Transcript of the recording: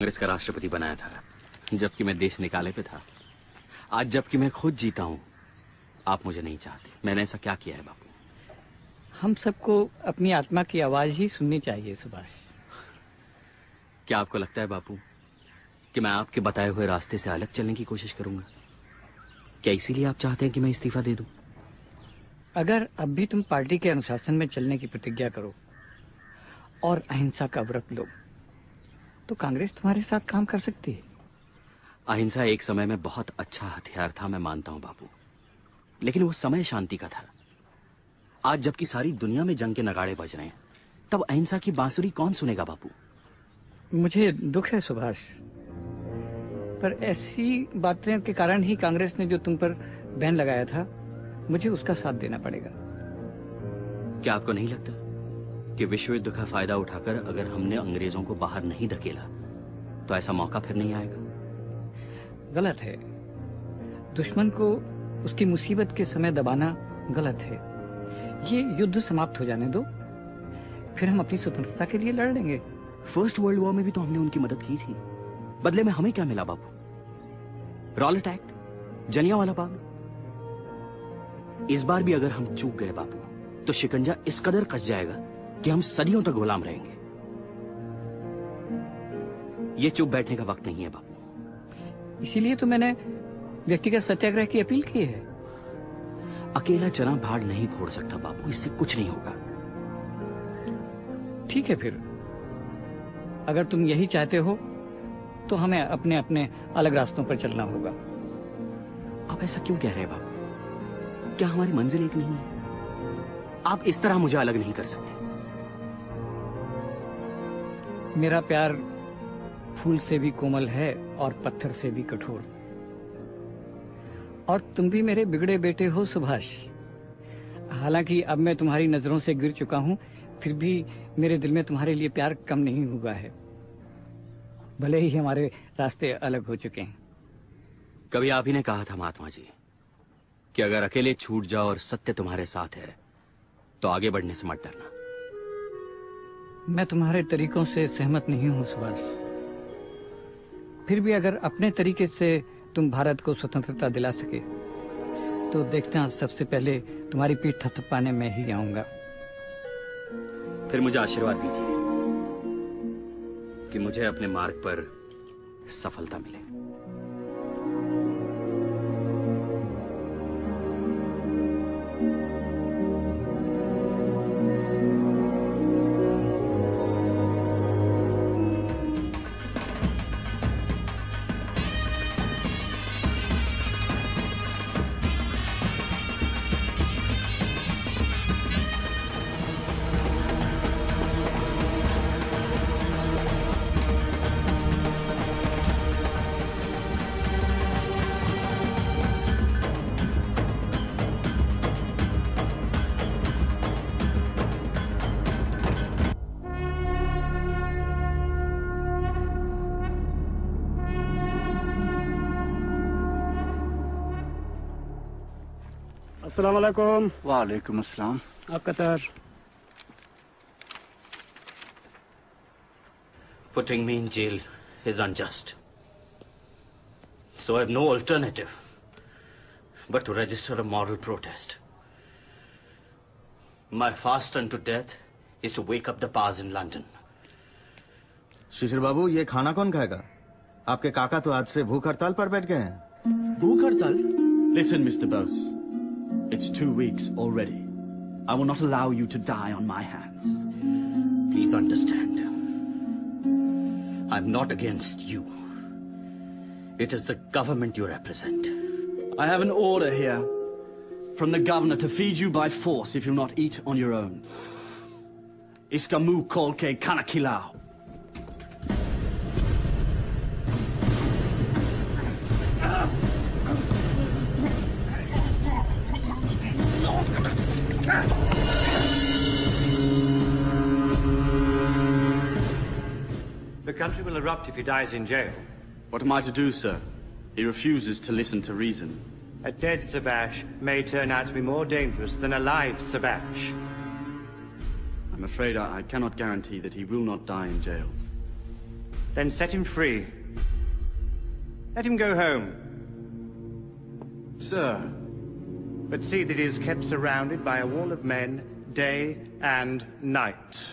कांग्रेस का राष्ट्रपति बनाया था जबकि मैं देश निकाले पे था। आज जबकि मैं खुद जीता हूं, आप मुझे नहीं चाहते। मैंने ऐसा क्या किया है बापू? हम सबको अपनी आत्मा की आवाज ही सुननी चाहिए सुभाष। क्या आपको लगता है बापू कि मैं आपके बताए हुए रास्ते से अलग चलने की कोशिश करूंगा? क्या इसीलिए आप चाहते हैं कि मैं इस्तीफा दे दूं? अगर अब भी तुम पार्टी के अनुशासन में चलने की प्रतिज्ञा करो और अहिंसा का व्रत लो तो कांग्रेस तुम्हारे साथ काम कर सकती है। अहिंसा एक समय में बहुत अच्छा हथियार था, मैं मानता हूं बापू, लेकिन वो समय शांति का था। आज जबकि सारी दुनिया में जंग के नगाड़े बज रहे हैं, तब अहिंसा की बांसुरी कौन सुनेगा बापू? मुझे दुख है सुभाष, पर ऐसी बातें के कारण ही कांग्रेस ने जो तुम पर बैन लगाया था, मुझे उसका साथ देना पड़ेगा। क्या आपको नहीं लगता कि विश्व युद्ध का फायदा उठाकर अगर हमने अंग्रेजों को बाहर नहीं धकेला तो ऐसा मौका फिर नहीं आएगा? गलत है। दुश्मन को उसकी मुसीबत के समय दबाना गलत है। ये युद्ध समाप्त हो जाने दो, फिर हम अपनी स्वतंत्रता के लिए लड़ लेंगे। फर्स्ट वर्ल्ड वॉर में भी तो हमने उनकी मदद की थी। बदले में हमें क्या मिला बापू? Rowlatt act, Jallianwala Bagh. इस बार भी अगर हम चूक गए बापू तो शिकंजा इस कदर कस जाएगा कि हम सदियों तक गुलाम रहेंगे। ये चुप बैठने का वक्त नहीं है बापू। इसीलिए तो मैंने व्यक्तिगत सत्याग्रह की अपील की है। अकेला चना भाड़ नहीं फोड़ सकता बापू, इससे कुछ नहीं होगा। ठीक है, फिर अगर तुम यही चाहते हो तो हमें अपने अपने अलग रास्तों पर चलना होगा। आप ऐसा क्यों कह रहे हैं बापू? क्या हमारी मंजिल एक नहीं है? आप इस तरह मुझे अलग नहीं कर सकते। मेरा प्यार फूल से भी कोमल है और पत्थर से भी कठोर। और तुम भी मेरे बिगड़े बेटे हो सुभाष। हालांकि अब मैं तुम्हारी नजरों से गिर चुका हूं, फिर भी मेरे दिल में तुम्हारे लिए प्यार कम नहीं हुआ है, भले ही हमारे रास्ते अलग हो चुके हैं। कभी आप ही ने कहा था महात्मा जी कि अगर अकेले छूट जाओ और सत्य तुम्हारे साथ है तो आगे बढ़ने से मत डरना। मैं तुम्हारे तरीकों से सहमत नहीं हूं सुभाष। फिर भी अगर अपने तरीके से तुम भारत को स्वतंत्रता दिला सके तो देखना, सबसे पहले तुम्हारी पीठ थपथपाने में ही आऊंगा। फिर मुझे आशीर्वाद दीजिए कि मुझे अपने मार्ग पर सफलता मिले। अस्सलामुअलैकुम। वालेकुम अस्सलाम। आपका तर। Putting me in jail is unjust. So I have no alternative but to register a moral protest. My fast unto death is to wake up the powers in London. शिशिर बाबू, ये खाना कौन खाएगा? आपके काका तो आज से भूख हड़ताल पर बैठ गए हैं। भूख हड़ताल? Listen, Mr. Bose. It's 2 weeks already. I will not allow you to die on my hands. Please understand. I'm not against you. It is the government you represent. I have an order here from the governor to feed you by force if you'll not eat on your own. Iskamu kolke kanakilao. The country will erupt if he dies in jail. What am I to do, sir? He refuses to listen to reason. A dead Sabash may turn out to be more dangerous than a live Sabash. I'm afraid I cannot guarantee that he will not die in jail. Then set him free. Let him go home. Sir, But see that he is kept surrounded by a wall of men, day and night.